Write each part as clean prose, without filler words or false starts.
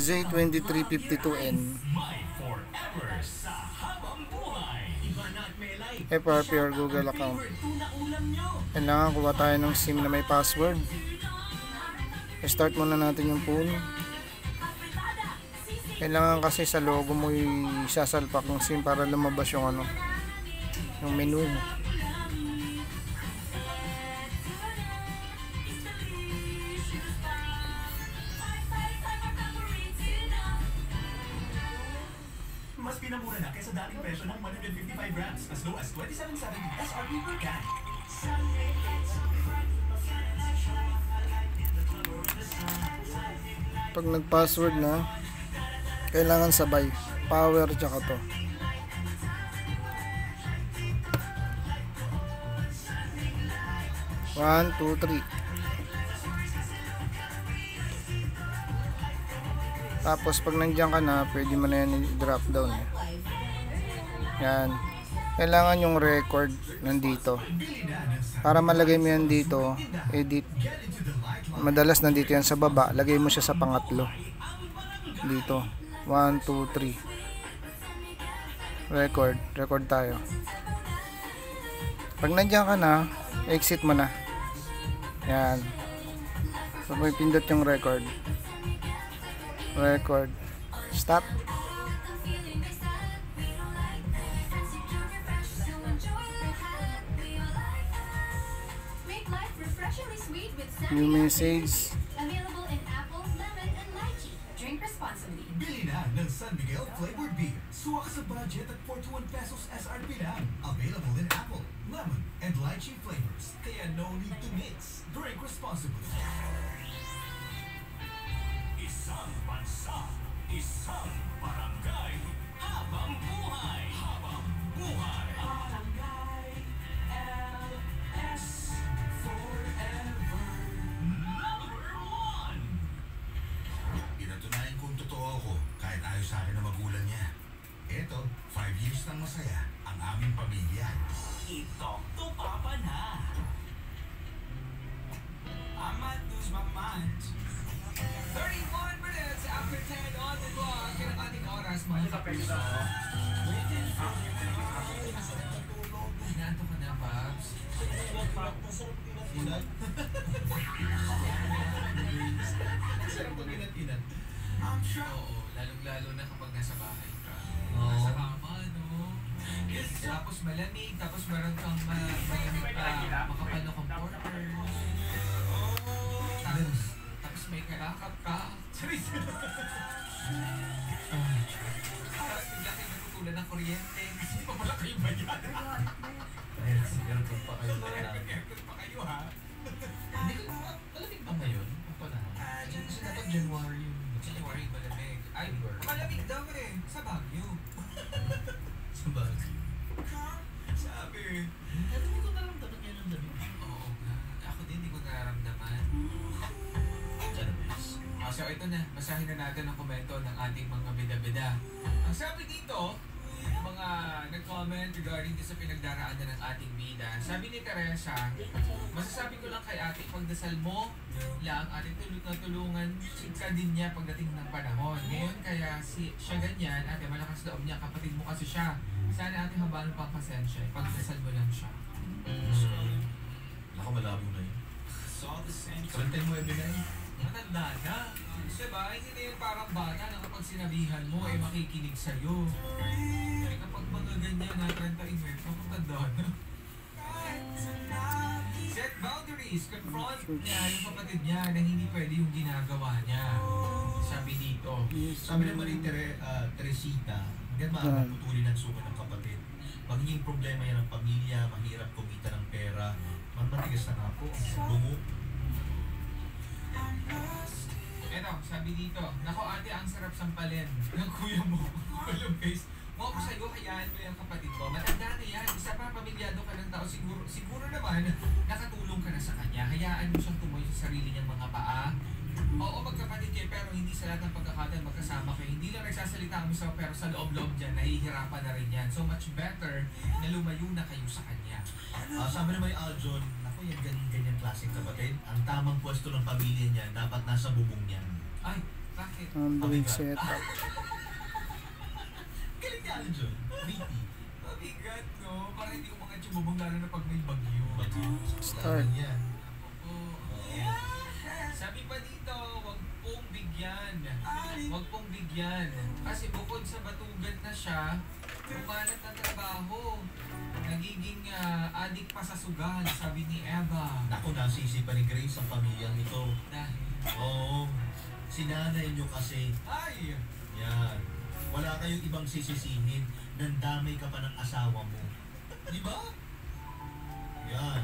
Z2352N. FRP or Google account. Kailangan kuha tayo ng SIM na may password. Start muna natin yung phone. Kailangan kasi sa logo mo isasalpak ng SIM para lumabas yung ano, yung menu mo. Mas pinamura na kaysa dating presyo ng 155 grams as low as 27.70 SRP per can. Pag nag-password na, kailangan sabay power tsaka to. One, two, three. Tapos pag nandiyan ka na, pwede mo na yan i-drop down. Yan. Kailangan yung record nandito. Para malagay mo yan dito, edit. Madalas nandito yan sa baba. Lagay mo siya sa pangatlo. Dito. 1, 2, 3. Record. Record tayo. Pag nandiyan ka na, exit mo na. Yan. So, may pindot yung record. Record. Stop. New message. Available in apple, lemon, and lychee. Drink responsibly. Bili na ng San Miguel flavored beer. Suwak sa budget at 41 pesos SRP lang. Available in apple, lemon, and lychee flavors. Kaya no need to mix. Drink responsibly. Isang bansa, isang barangay, habang buhay, habang buhay. Barangay LS forever. Number 1. Pinatunayan kong totoo ako kahit ayaw sa akin na magulang niya. Eto, 5 years nang masaya ang aming pamilya. I-talk to Papa na. I might lose my mind. 31 minutes after 10 on the clock. Yan ang ating oras, mga kapisa. Hinato ka na, Babs. Hinat? Sarap pag hinat-hinat. Oo, lalong-lalo na kapag nasa bahay ka. Nasa kama, no? Tapos malamig, tapos meron kang malamig pa, makapal na comforter. Tapos may kalakap ka. Charis! Tapos bigla kayo natutulan ng kuryente. Hindi pa pala kayo bayad. Aircon pa kayo. Aircon pa kayo, ha? Hindi ko, malamig ba ngayon? Kasi dapat January yung... January malamig. Ay, malamig daw eh. Sa Baguio. Sa Baguio? Sabi. Hindi ko naramdaman yan ang dami. Oo nga. Ako din, hindi ko nararamdaman. So ito na, basahin na natin ang komento ng ating mga bida-bida. Ang sabi dito, mga nag-comment regarding sa pinagdaraanan ng ating bida. Sabi ni Teresa, masasabi ko lang kay ate, pagdasal mo lang, ate tulungan ka din niya pagdating ng panahon. Ngayon kaya siya ganyan, ate malakas loob niya, kapatid mo kasi siya. Sana ate habalan pang pasensya, pagdasal mo lang siya. Ako malabo na yun. Saw the same. 29 na yun. Matanda na. Diba? Hindi na yung parang bata na kapag sinabihan mo, eh makikinig sa'yo. Eh kapag mga ganyan na 39, matanda na. Set boundaries. Confront niya yung kapatid niya na hindi pwede yung ginagawa niya. Sabi dito. Sabi naman ni Teresita, hanggang makaputulin ang sukat ng kapatid. Magiging problema yan ng pamilya, mahirap kumita ng pera, matigas na nga po, bungo. Eto, sabi dito, nako ate, ang sarap sampalin ng kuya mo. Walang face. Mo ako sa'yo, hayaan mo yung kapatid ko. Matanda na yan. Isa pa, pamilyado ka ng tao. Siguro naman, nakatulong ka na sa kanya. Hayaan mo siyang tumoy sa sarili niyang mga paa. Oo, magkapatid kayo, pero hindi sa lahat ng pagkakataon magkasama kayo. Hindi lang nagsasalita ang isa, pero sa loob-loob dyan, nahihirapan na rin yan. So much better na lumayo na kayo sa kanya. Sabi naman ni Aljon, naku, yan ganyan klaseng kapatid. Ang tamang pwesto ng pamilya niya, dapat nasa bubong niya. Ay, Bakit? Android setup. Galing niya ano dyan? VP. Mabigat, no? Parang hindi ko mga tsumubong lalo na pag may bagyo. Start. Yan. Oo. Sabi pa dito, wag pong bigyan. Wag pong bigyan. Kasi bukod sa batugan na siya, kumalat ang trabaho. Nagiging adik pa sa sugal, sabi ni Eva. Naku, nasisi pa ni Grace ang pamilyang ito. Dahil, Oo. Sinanay nyo kasi. ay! Yan. Wala kayong ibang sisisihin. Nandamay ka pa ng asawa mo. Di ba? Yan.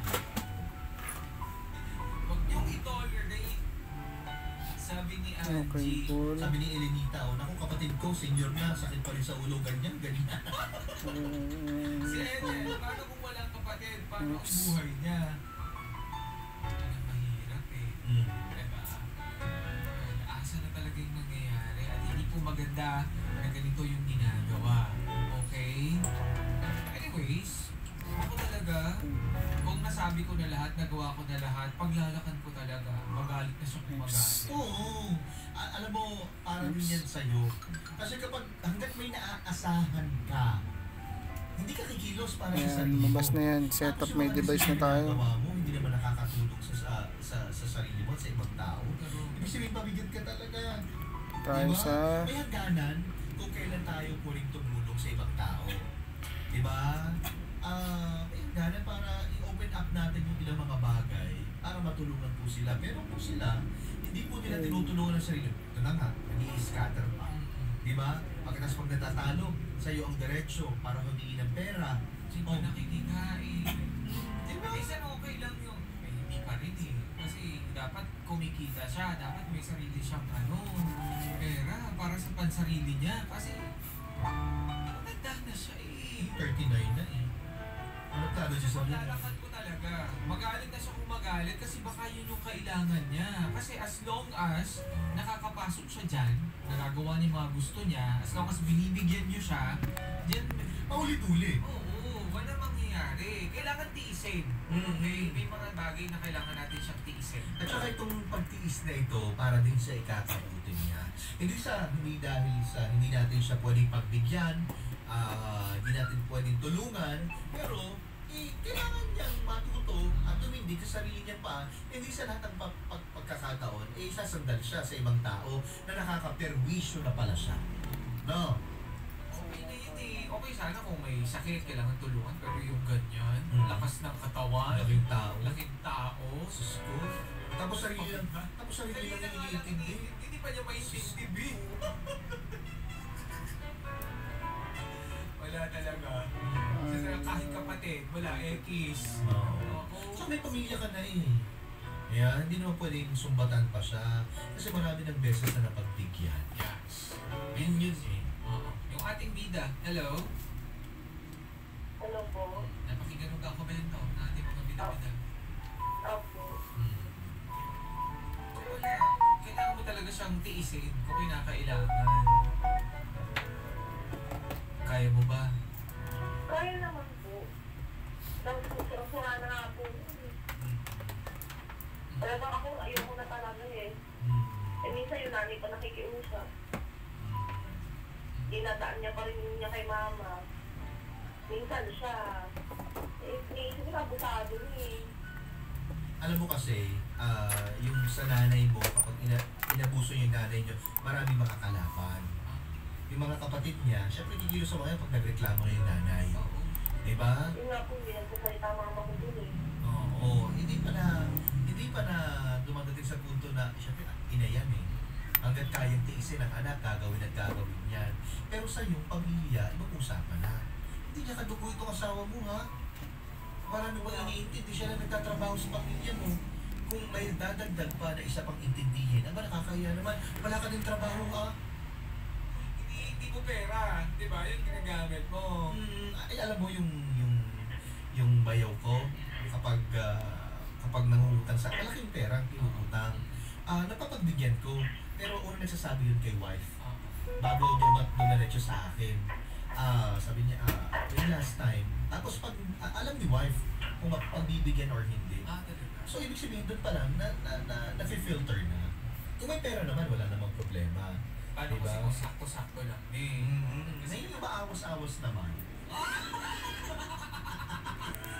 Wag niyong itolerate. Sabi ni Okay, Angie. cool. Sabi ni Elenita, oh, naku kapatid ko, senior na, sakit pa rin sa ulo, ganyan, ganyan. Si Eden, paano kung walang kapatid? Paano ang Oops. buhay niya? Ang mahirap eh. Mm. Diba? Asa na talaga yung nangyayari at hindi po maganda na ganito yung ginagawa. Okay? Anyways, ako talaga, kung nasabi ko na lahat, nagawa ko na lahat, paglalakan ko talaga, magalit na siya kung magalit. Oo. Alam mo, para rin yan sa'yo. Kasi kapag hanggat may naaasahan ka, hindi ka kikilos para sa Ayan, sarili mo. lumabas na yan. Setup, Tapos yung may mga device na decision tayo. ginagawa mo, hindi naman nakakatulong sa sarili mo at sa ibang tao. Pero, Ibig sabihin, pabigat ka talaga. Tayo Diba? sa... May hangganan kung kailan tayo pwedeng tumulong sa ibang tao. Diba? May hangganan para i-open up natin yung ilang mga bagay para matulungan po sila. Pero kung sila, hindi po nila tinutulungan ang sarili. Ito na nga, nag-i-scatter pa. Diba? Pagkatapos pag natatalo, sa'yo ang diretsyo para humingi ng pera. sino Oh. nakikikain? Diba? Minsan okay lang yung, hindi pa rin eh. Kasi dapat kumikita siya, dapat may sarili siyang pera para sa pansarili niya. Kasi, matanda na siya eh. 39 na eh. Ano talo siya sa mga? Lalakad ko talaga. Magalit na siya kung magalit kasi baka yun yung kailangan niya. Kasi as long as nakakapasok siya dyan, nagagawa niya yung mga gusto niya, as long as binibigyan niyo siya, dyan, Paulit-ulit. oo, wala mangyayari. Kailangan tiisin. Okay? May mga bagay na kailangan natin siyang tiisin. At saka itong pagtiis na ito para din sa ikakabuti niya. Hindi dahil sa hindi natin siya pwedeng pagbigyan, hindi natin pwedeng tulungan, pero kailangan niyang matuto at tumindig sa sarili niya pa, hindi sa lahat ng pagkakataon, sasandal siya sa ibang tao na nakaka-perwisyo na pala siya. No? Okay na yun eh. Okay sana kung may sakit, kailangan tulungan, pero yung ganyan, Mm. lakas ng katawan, Laking tao. laking tao, Sus ko. Tapos sarili lang iniintindi. Hindi pa niya maintindi. Wala talaga. Kasi kahit kapatid, wala, X. So may pamilya ka na eh. Kaya hindi naman pwedeng sumbatan pa siya. Kasi marami ng beses na napagbigyan. Yes. Yun eh. Oo. Yung ating bida, hello? Hello po. Napakinggan mo ka komento ng ating mga bida-bida. Opo. Kung wala, kailangan mo talaga siyang tiisin kung kinakailangan. Kaya mo ba? Kaya naman po. Nagsusura na nga po. Talagang ako, ayoko na talaga eh. Eh minsan yung nanay pa nakikiusap. Dinadaan niya pa rin niya kay mama. Minsan siya. Eh, naisip ko abusado eh. Alam mo kasi, yung sa nanay mo, kapag inabuso yung nanay nyo, maraming makakalaban. Yung mga kapatid niya, syempre kikilos sa mga pag nagreklamo na yung nanay. Oo. Diba? Yun nga po, hindi nagsasalita mama ko dun eh. Oo. Hindi pa na dumadating sa punto na, syempre, ina yan eh. Hanggat kayang tiisin ang anak, gagawin at gagawin yan. Pero sa iyong pamilya, ibang usapan na. Hindi niya kadugo itong asawa mo, ha? Marami bang iniintindi siya na nagtatrabaho sa pamilya mo. Kung may dadagdag pa na isa pang intindihin, aba nakakaya naman, wala ka din trabaho, ha? Hindi mo pera, di ba? Yung ginagamit mo. Ay, alam mo yung bayaw ko, kapag nangungutang sa malaking pera, pinutang, napapagbigyan ko. Pero una nagsasabi yun kay wife. Bago dumiretso sa akin. Sabi niya, yung last time. Tapos pag alam ni wife kung pagbibigyan or hindi. Talaga. So ibig sabihin doon pa lang na filter na. Kung may pera naman, wala namang problema. Paano Diba? kasi kung sakto-sakto lang eh. Kasi yung maawas-awas naman.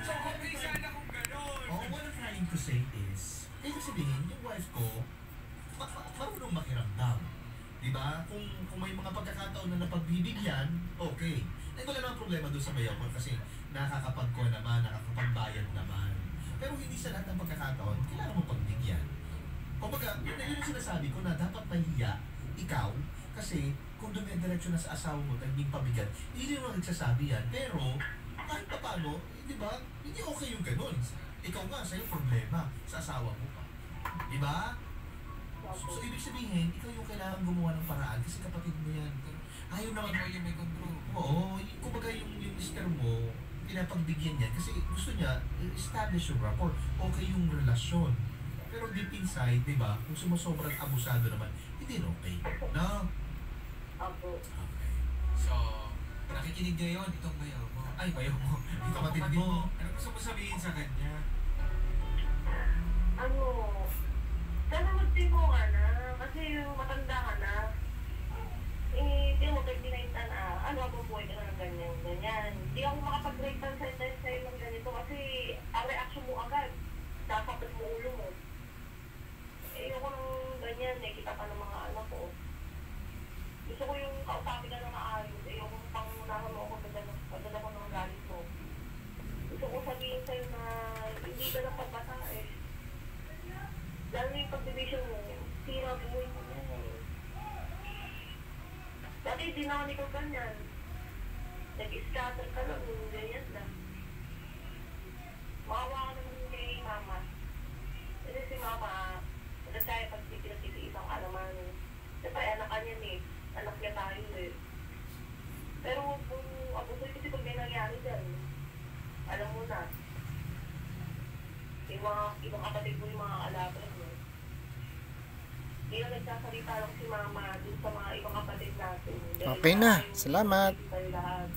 So, okay sana kung gano'n. What I'm trying to say is, ibig sabihin, yung wife ko, marunong makiramdam. Diba? Kung may mga pagkakataon na napagbibigyan, okay. Eh, wala namang problema doon sa bayaw ko kasi nakakapagko naman, nakakapagbayad naman. Pero hindi sa lahat ng pagkakataon, kailangan mo pagbigyan. Kumbaga, yun yung sinasabi ko na dapat mahiya ikaw kasi kung dumidiretso na sa asawa mo at hindi pabigat, hindi mo nagsasabi yan. Pero, kahit pa paano, di ba, hindi okay yung ganun. Ikaw nga, sa'yo problema sa asawa mo pa. Di ba? So, ibig sabihin, ikaw yung kailangan gumawa ng paraan kasi kapatid mo yan. Ayaw naman. Ikaw yung may control. Oo, kumbaga yung mister mo, pinapagbigyan niya kasi gusto niya establish yung rapport. Okay yung relasyon. Pero deep inside, di ba, kung sumusobrang abusado naman, hindi na okay. No? Opo. Okay. So, nakikinig ngayon itong bayaw mo. Ay, bayaw mo. Itong Kapatid kapatid mo. mo. Ano gusto mo sabihin sa kanya? Ano, sana magtipunga na, kasi yung matanda ka na, eh, di mo, 39 ka na, ano, mabubuhay ka na ng ganyan. Hindi ako makapag-break ng sentence sa'yo ng ganito kasi ang reaction mo agad, dapat mo ulo mo. Eh, ako ng ganyan, eh, kita pa ng mga anak ko. Gusto ko yung kausapin ka na maayos, eh, ako pang unahan mo ako pagdala ko ng galit mo. Gusto ko sabihin sa'yo na hindi ka na pagbata eh. Lalo yung pag-division mo, sira buhay mo na eh. Dati hindi na ako nito ganyan. Nag-scatter ka lang, ganyan lang. Makawa ka naman kay mama. Kasi si mama, wala tayo pag pinag-isang alaman. Siyempre, anak ka niyan eh. Anak niya tayo eh. Pero kung abusoy kasi pag may nangyari dyan, alam mo na. Yung mga ibang kapatid mo yung mga alaban mo. Hindi na nagsasalita lang si mama dun sa mga ibang kapatid natin. Okay na. Salamat. Tayo lahat.